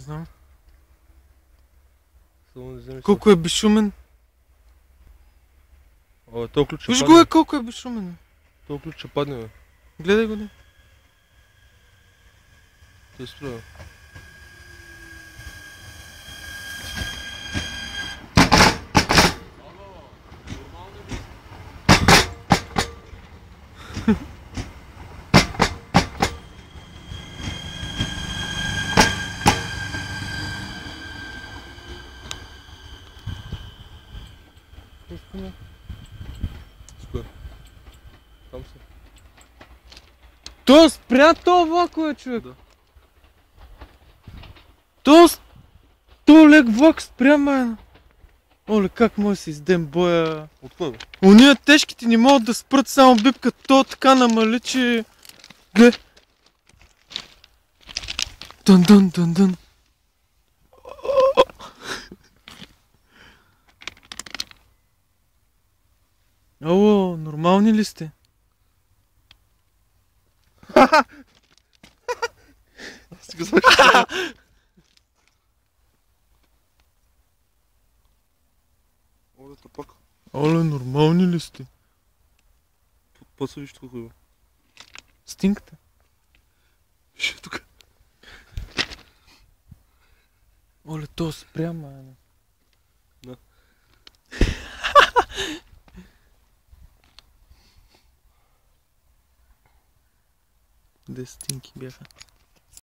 знам. Само не вземеш. Колко е безшумен? О, то ключ ще Виж падне. го колко е безшумен. То ключ ще падне, бе. Гледай го, да. Той струва. Спа. Там са. То спря то влакове, човек. Да. То лек влак спря, майна. Оле, как може да се издем боя? От кой, бе? Уния тежките не могат да спрат, само бипкат. То така намали, че... Гле! Дън. Ало, нормални ли сте? Аз ти казах, че... Оле, тапак. Оле, нормални ли сте? Паса виж тук, бе. Стинката. Ще тук. Оле, то спря, майна. Да. Де стинки бяха?